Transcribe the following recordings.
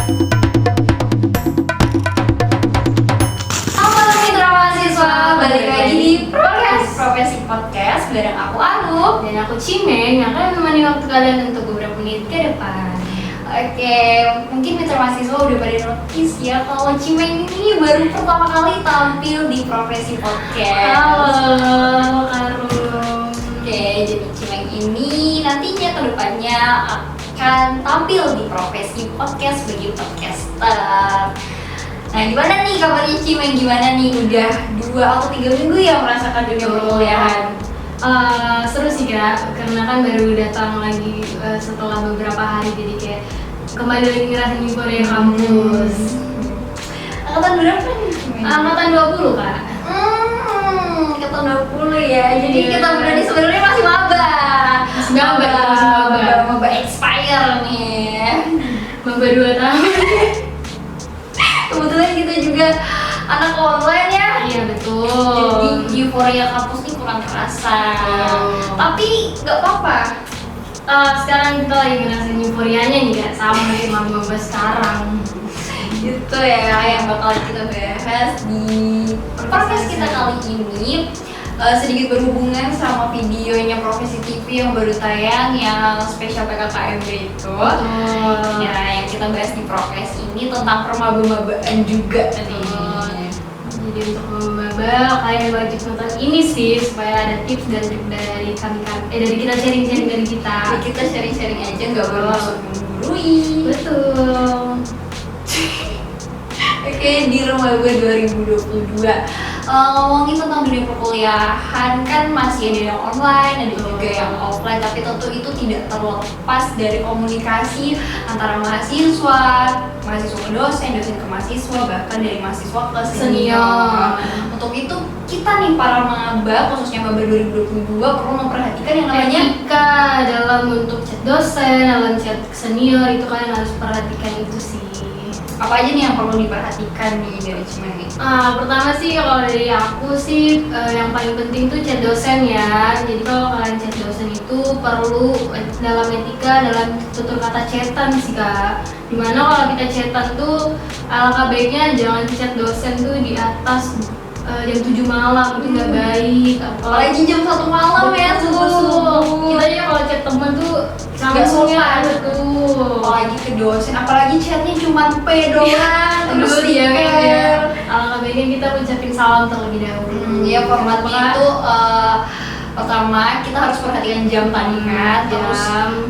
Halo mitra mahasiswa, balik lagi di Profesi Podcast bareng aku Anu Dan aku Cimeng yang akan menemani waktu kalian untuk beberapa menit ke depan. Oke, mungkin mitra mahasiswa udah pada notice ya kalau Cimeng ini baru pertama kali tampil di Profesi Podcast. Halo Karung. Oke, jadi Cimeng ini nantinya kedepannya akan tampil di Profesi Podcast sebagai podcaster. Nah, gimana nih kabarnya Cimeng? Gimana nih? Udah 2 atau 3 minggu ya merasakan dunia perkuliahan? Seru sih Kak, karena kan baru datang lagi setelah beberapa hari, jadi kayak kembali lagi ngerasain euforia kampus. Angkatan berapa nih Cimeng? Angkatan 20 Kak. Angkatan 20 ya. Jadi Iya. kita berani sebenarnya masih maba. Masih maba. Maba expire nih. Maba 2 tahun. Kebetulan kita juga anak online ya. Iya betul. Jadi euforia kampus ini kurang terasa. Oh. Tapi nggak apa-apa. Sekarang kita lagi ngerasain euforianya nih Kak, sama kayak maba sekarang. Itu ya yang bakal kita bahas di podcast kita kali ini. Sedikit berhubungan sama videonya Profesi TV yang baru tayang yang spesial PKKMB itu. Betul. Ya, yang kita bahas di Profes ini tentang permaba-mabaan juga nih. Jadi untuk maba kalian wajib nonton ini sih supaya ada tips dan trik dari dari kita sharing-sharing dari kita. Jadi kita sharing-sharing aja, nggak bermaksud menggurui. Betul. Oke, di Remaja 2022 ngomongin tentang dunia perkuliahan kan masih ada yang online, ada juga yang offline, tapi tentu itu tidak terlepas dari komunikasi antara mahasiswa ke dosen, dosen ke mahasiswa, bahkan dari mahasiswa ke senior. Untuk itu kita nih para maba, khususnya maba 2022 perlu memperhatikan yang namanya Etika dalam bentuk chat dosen, dalam chat senior, itu kalian harus perhatikan itu sih. apa aja nih yang perlu diperhatikan nih dari Cimeng ini. Pertama sih kalau dari aku sih yang paling penting tuh chat dosen ya. Jadi kalau kalian chat dosen itu perlu dalam etika, dalam tutur kata chatan sih Kak. Dimana kalau kita chatan tuh alangkah baiknya jangan chat dosen tuh di atas jam 7 malam, itu nggak baik. Apalagi jam 1 malam ya, subuh-subuh. Kita ya kalau chat temen tuh Nggak sopan. betul. Apalagi ke dosen, apalagi chatnya cuma P doang, terus Aduh, iya, stiker. alangkah baiknya kita ucapin salam terlebih dahulu. Ya formatnya itu pertama kita harus perhatikan jam tadi kan, terus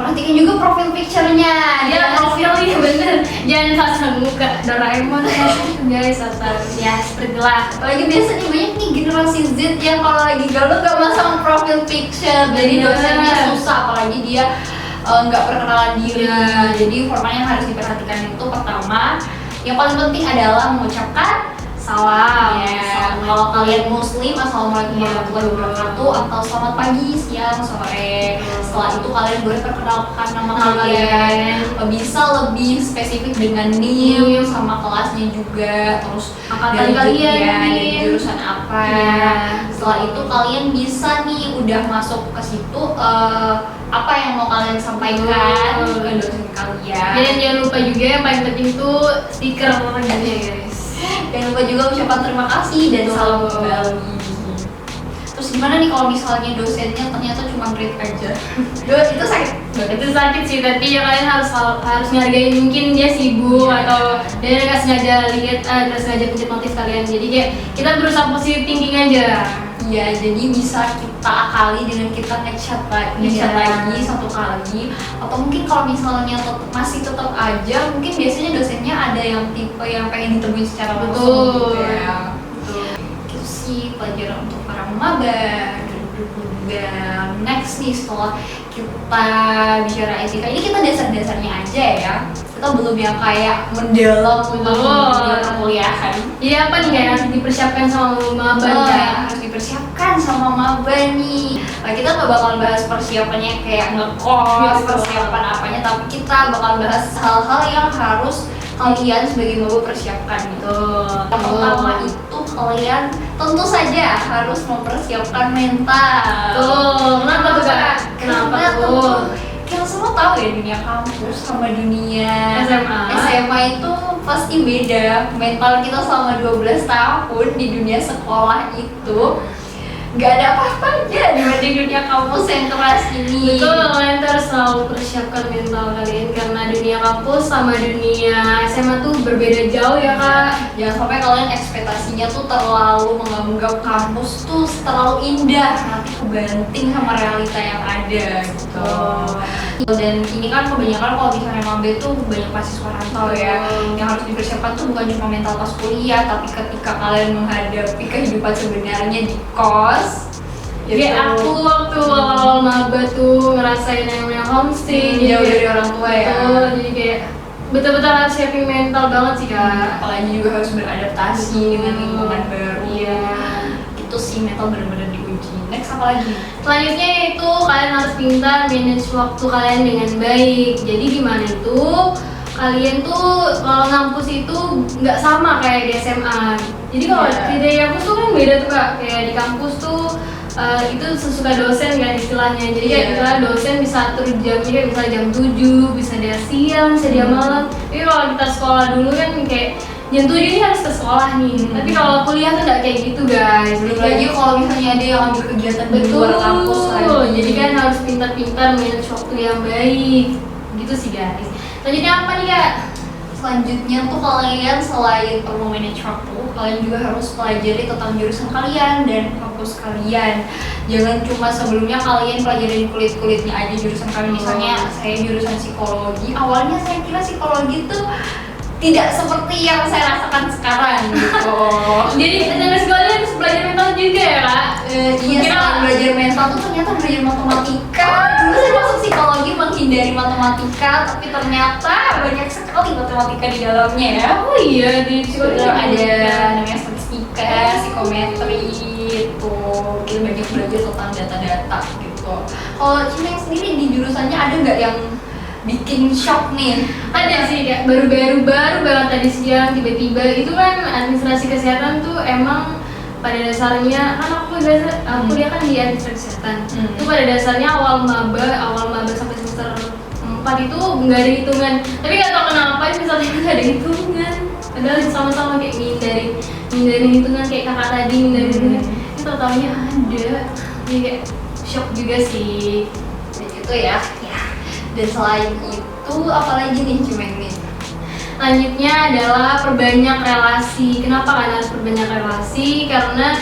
perhatikan juga profil picture-nya. Ya, profilnya bener. Jangan pasang muka Doraemon guys, atau ya seperti itulah. Apalagi biasanya banyak nih generasi Z yang kalau lagi galau gak masang profil picture, jadi Bener. dosennya susah, apalagi dia nggak perkenalan diri. Ya. Jadi format yang harus diperhatikan itu pertama, yang paling penting adalah mengucapkan Salam. ya. Kalau kalian muslim, assalamualaikum warahmatullahi wabarakatuh, atau selamat pagi, siang, sore. Setelah itu kalian boleh perkenalkan nama kalian. Bisa lebih spesifik dengan NIM sama kelasnya juga, terus Angkatan kalian dari nih. jurusan apa. Iya. Setelah itu kalian bisa nih udah masuk ke situ apa yang mau kalian sampaikan Betul. ke dosen kalian. Dan jangan lupa juga yang paling penting tuh stiker orangnya guys. Jangan lupa juga ucapan terima kasih dan Betul. salam kembali. Terus gimana nih kalau misalnya dosennya ternyata cuma grade aja? Itu sakit banget. Itu sakit sih, tapi ya kalian harus ngargain, mungkin dia sibuk atau dia nggak sengaja lihat, nggak sengaja pencet notif kalian. Jadi kayak kita berusaha positive thinking aja. Iya, jadi bisa kita akali dengan kita ngechat lagi satu kali, atau mungkin kalau misalnya masih tetap aja, mungkin biasanya dosennya ada yang tipe yang pengen ditemuin secara langsung Betul. gitu ya. Itu sih pelajaran untuk para maba 2022. Next nih, setelah kita bicara etika, ini kita dasar-dasarnya aja ya. Kita belum yang kayak mendalam tentang dunia perkuliahan. Jadi apa nih yang harus dipersiapkan sama maba Yang ya? harus dipersiapkan sama maba nih. Nah, kita nggak bakal bahas persiapannya kayak ngekos, persiapan apanya, tapi kita bakal bahas hal-hal yang harus kalian sebagai maba persiapkan gitu. Yang pertama itu kalian tentu saja harus mempersiapkan mental. Tuh, kenapa tuh Kak? Kenapa tuh? yang semua tahu ya, dunia kampus sama dunia SMA. SMA itu pasti beda. Mental kita selama 12 tahun di dunia sekolah itu nggak ada apa-apanya dibanding dunia kampus yang keras ini. Betul, kalian tuh harus selalu persiapkan mental kalian karena dunia kampus sama dunia SMA tuh berbeda jauh ya kak. Jangan sampai kalian ekspektasinya tuh terlalu menganggap kampus tuh terlalu indah, nanti kebanting sama realita yang ada gitu. Dan ini kan kebanyakan kalau misalnya Mabe tuh banyak mahasiswa rantau ya, yang harus dipersiapkan tuh bukan cuma mental pas kuliah, tapi ketika kalian menghadapi kehidupan sebenarnya di kos. Jadi aku waktu awal maba tuh ngerasain yang namanya homesick, jauh dari orang tua ya. Betul, jadi kayak betul-betul harus shaping mental banget sih kak. Apalagi juga harus beradaptasi dengan lingkungan baru. Iya. Itu sih mental benar-benar diuji. Next apa lagi? Selanjutnya itu kalian harus pintar manage waktu kalian dengan baik. Jadi gimana itu? Kalian tuh kalau ngampus itu nggak sama kayak di SMA. Jadi kalau di kampus tuh kan beda tuh kak. Kayak di kampus tuh itu sesuka dosen kan istilahnya. Jadi kayak misalnya dosen bisa atur jamnya kayak misalnya jam 7, bisa dia siang, bisa dia malam. Tapi kalau kita sekolah dulu kan kayak jam 7 ini harus ke sekolah nih. Tapi kalau kuliah tuh nggak kayak gitu guys. Belum lagi kalau misalnya ada yang ambil kegiatan di Betul. luar kampus lagi. Jadi kan harus pintar-pintar manage waktu yang baik. Gitu sih guys. Selanjutnya apa nih kak? Selanjutnya tuh kalian selain perlu manage waktu, kalian juga harus pelajari tentang jurusan kalian dan kampus kalian. Jangan cuma sebelumnya kalian pelajarin kulit-kulitnya aja jurusan kalian. Misalnya saya jurusan psikologi, awalnya saya kira psikologi tuh tidak seperti yang saya rasakan sekarang gitu. Jadi SMS kalian harus belajar mental juga ya kak? Iya, selain belajar mental tuh ternyata belajar matematika. Dulu saya masuk psikologi menghindari matematika, tapi ternyata banyak sekali matematika di dalamnya ya. Oh iya, di psikologi Ada namanya statistika, psikometri itu. Kita banyak belajar tentang data-data gitu. Kalau Cineng sendiri di jurusannya ada nggak yang bikin shock nih? Ada sih kak, baru banget tadi siang tiba-tiba itu kan administrasi kesehatan tuh emang pada dasarnya kan aku kuliah kan di administrasi kesehatan. Itu pada dasarnya awal maba sampai semester 4 itu nggak ada hitungan. Tapi nggak tahu kenapa misalnya nggak ada hitungan. Padahal sama-sama kayak ngindari hitungan kayak kakak tadi ngindari hitungan. Itu taunya ada. Jadi kayak shock juga sih. Gitu ya. Dan selain itu apalagi nih Cimeng nih? Selanjutnya adalah perbanyak relasi. Kenapa kan harus perbanyak relasi? Karena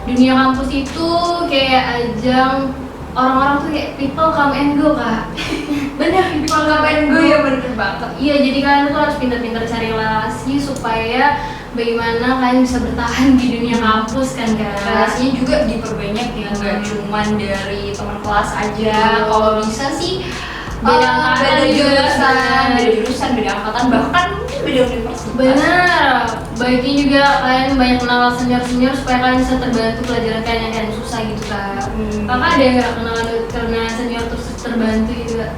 dunia kampus itu kayak ajang orang-orang tuh kayak people come and go kak. Bener, people come and go ya, bener banget. Iya, jadi kalian tuh harus pintar-pintar cari relasi supaya bagaimana kalian bisa bertahan di dunia kampus kan kak. Relasinya juga diperbanyak ya, nggak cuman dari teman kelas aja. Kalau bisa sih beda jurusan, beda angkatan, bahkan mungkin beda universitas. Benar, baiknya juga kalian banyak kenal senior supaya kalian bisa terbantu pelajaran kalian yang kalian susah gitu kak. Kakak ada nggak kenalan karena senior terus terbantu gitu kak?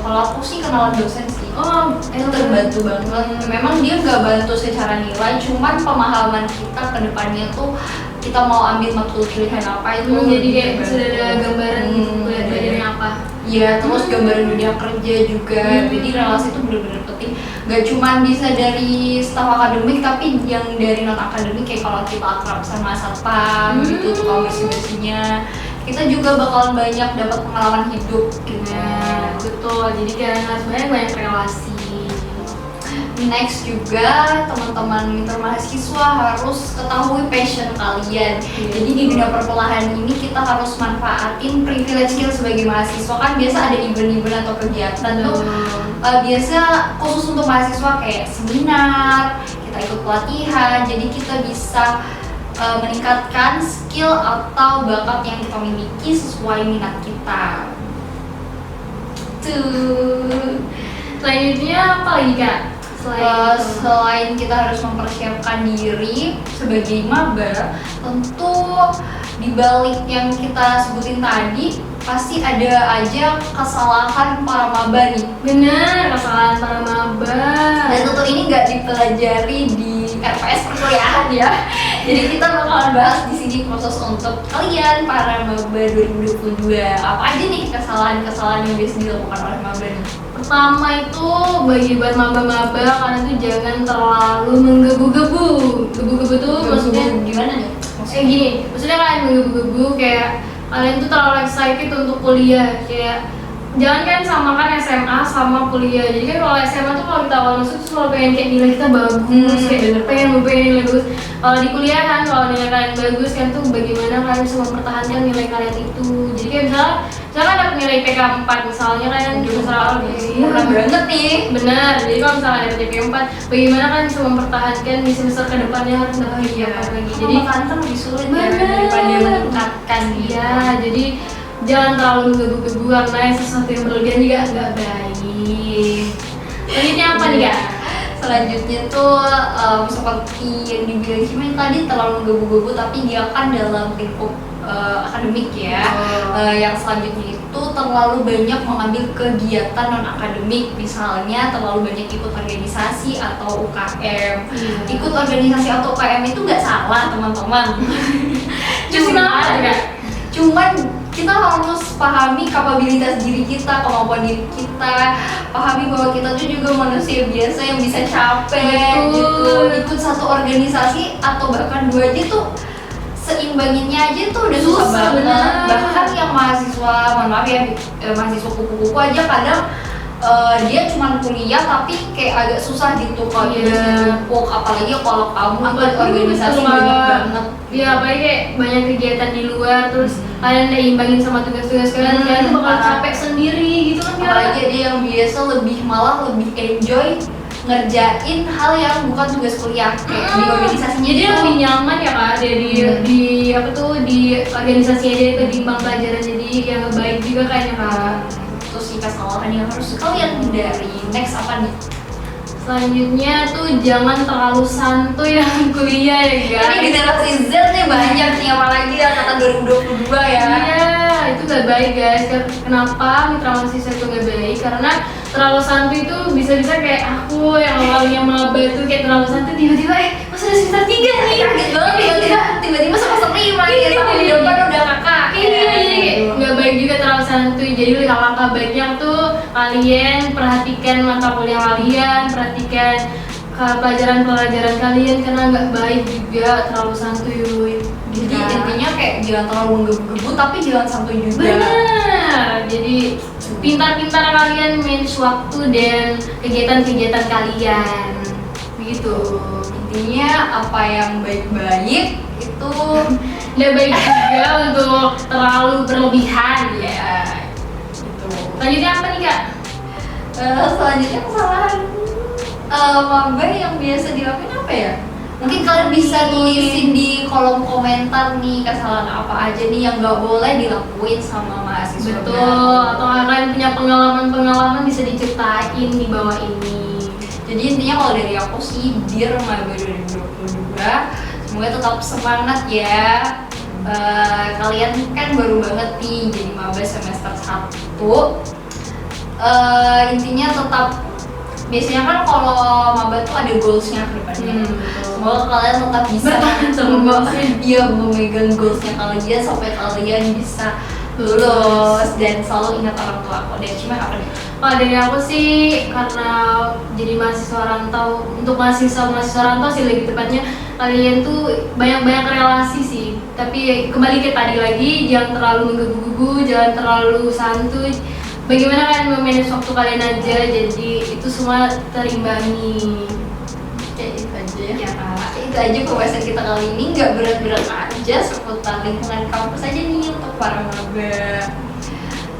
Kalau aku sih kenalan dosen sih. Oh, Itu terbantu banget. Memang dia nggak bantu secara nilai, cuman pemahaman kita ke depannya tuh kita mau ambil matkul pilihan apa itu. Jadi kayak sudah ada gambaran pelajarannya apa. Iya, terus gambaran dunia kerja juga. Jadi relasi itu benar-benar penting. Gak cuma bisa dari staf akademik, tapi yang dari non akademik kayak kalau kita akrab sama satpam gitu, tukang bersih-bersihnya, kita juga bakalan banyak dapat pengalaman hidup gitu. Betul. Jadi kalian harus banyak relasi. Next juga teman-teman minter mahasiswa harus ketahui passion kalian. Jadi di dunia perkuliahan ini kita harus manfaatin privilege kita sebagai mahasiswa. Kan biasa ada event-event atau kegiatan tuh biasa khusus untuk mahasiswa kayak seminar, kita ikut pelatihan. Jadi kita bisa meningkatkan skill atau bakat yang kita miliki sesuai minat kita. Tuh. Selanjutnya apa lagi kak? Selain kita harus mempersiapkan diri sebagai maba, tentu di balik yang kita sebutin tadi pasti ada aja kesalahan para maba nih. Bener, kesalahan para maba. Dan tentu ini nggak dipelajari RPS perkuliahan ya. Jadi kita bakalan bahas di sini khusus untuk kalian para maba 2022. Apa aja nih kesalahan-kesalahan yang biasa dilakukan oleh maba nih? Pertama itu bagi buat maba-maba, kalian tuh jangan terlalu menggebu-gebu. Gebu-gebu tuh maksudnya gimana nih? gini, maksudnya kalian menggebu-gebu kayak kalian tuh terlalu excited untuk kuliah, kayak jangan kan samakan SMA sama kuliah. Jadi kan kalau SMA tuh kalau kita awal masuk tuh selalu pengen kayak nilai kita bagus, kayak pengen nilai bagus. Kalau di kuliah kan kalau nilai kalian bagus kan tuh bagaimana kalian bisa mempertahankan nilai kalian itu. Jadi kayak misalnya dapat nilai IPK 4 misalnya kalian juga selalu murah banget nih. Benar. Jadi kalau misalnya dapat IPK 4, bagaimana kalian bisa mempertahankan di semester kedepannya harus dapat IPK lagi. Jadi kan lebih sulit ya daripada meningkatkan. Iya, jadi jangan terlalu menggebu-gebu karena sesuatu yang berlebihan juga nggak baik. Selanjutnya apa nih Kak? Selanjutnya tuh seperti yang dibilang Cimen tadi, terlalu menggebu-gebu tapi dia kan dalam lingkup akademik ya. Yang selanjutnya itu terlalu banyak mengambil kegiatan non akademik, misalnya terlalu banyak ikut organisasi atau UKM. Ikut organisasi atau UKM itu nggak salah teman-teman. Cuman kita harus pahami kapabilitas diri kita, kemampuan diri kita, pahami bahwa kita tuh juga manusia biasa yang bisa capek gitu. Ikut satu organisasi atau bahkan dua aja tuh seimbanginnya aja tuh udah susah banget. Bahkan yang mahasiswa, mohon maaf ya, mahasiswa kupu-kupu aja kadang dia cuma kuliah tapi kayak agak susah gitu kalau ditumpuk, apalagi kalau kamu ikut organisasi banyak banget. Iya, apalagi kayak banyak kegiatan di luar, terus kalian udah imbangin sama tugas-tugas kalian tuh bakal capek sendiri gitu kan. Apalagi ada yang biasa malah lebih enjoy ngerjain hal yang bukan tugas kuliah kayak di organisasinya. Jadi lebih nyaman ya Kak, di apa tuh di organisasinya aja ketimbang pelajaran, jadi yang baik juga kayaknya Kak. Itu sih kesalahan yang harus kalian hindari. Next apa nih? Selanjutnya tuh jangan terlalu santuy dalam kuliah ya guys. Ini generasi Z nih banyak nih, apalagi angkatan 2022 ya. Iya, itu gak baik guys. Kenapa mitra mahasiswa itu gak baik? Karena terlalu santuy itu bisa-bisa kayak aku yang awalnya maba itu kayak terlalu santuy, tiba-tiba masa udah semester 3 nih. Kaget banget tiba-tiba semester 5 nih, tapi di depan udah kakak. Iya, jadi kayak gak baik juga terlalu santuy. Jadi langkah baiknya tuh kalian perhatikan mata kuliah kalian, perhatikan pelajaran-pelajaran kalian, karena nggak baik juga terlalu santuy. Jadi intinya kayak jangan terlalu menggebu-gebu tapi jangan santuy juga. Benar. Jadi pintar-pintar kalian manage waktu dan kegiatan-kegiatan kalian. Begitu. Intinya apa yang baik-baik itu nggak baik juga untuk terlalu berlebihan ya. Gitu. Selanjutnya apa nih Kak? Selanjutnya kesalahan maba yang biasa dilakuin apa ya? Mungkin kalian bisa tulisin di kolom komentar nih kesalahan apa aja nih yang nggak boleh dilakuin sama mahasiswa. Betul. Atau kalian punya pengalaman-pengalaman bisa diceritain di bawah ini. Jadi intinya kalau dari aku sih, Dear Maba 2022, semoga tetap semangat ya. Kalian kan baru banget nih jadi maba semester 1. Intinya tetap, biasanya kan kalau maba tuh ada goalsnya ke depannya. Semoga kalian tetap bisa memegang goalsnya kalian sampai kalian bisa lulus, dan selalu ingat orang tua. Kok dari Cima apa nih? Kalau dari aku sih, karena jadi mahasiswa rantau, untuk mahasiswa rantau sih lebih tepatnya kalian tuh banyak-banyak relasi sih. Tapi kembali ke tadi lagi, jangan terlalu menggebu-gebu, jangan terlalu santuy. Bagaimana kalian memanage waktu kalian aja, jadi itu semua terimbangi. Kayak itu aja ya Kak. Itu aja pembahasan kita kali ini, nggak berat-berat aja, seputar lingkungan kampus aja nih untuk para maba.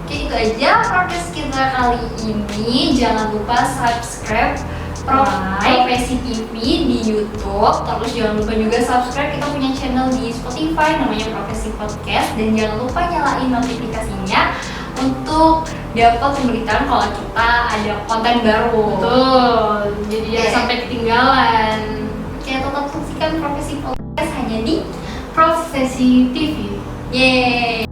Oke, itu aja podcast kita kali ini. Jangan lupa subscribe Profesi TV di YouTube. Terus jangan lupa juga subscribe kita punya channel di Spotify namanya Profesi Podcast. Dan jangan lupa nyalain notifikasinya untuk dapat pemberitaan kalau kita ada konten baru. Betul, jadi jangan sampai ketinggalan. Kita tetap saksikan Profesi Podcast hanya di Profesi TV. Yeay.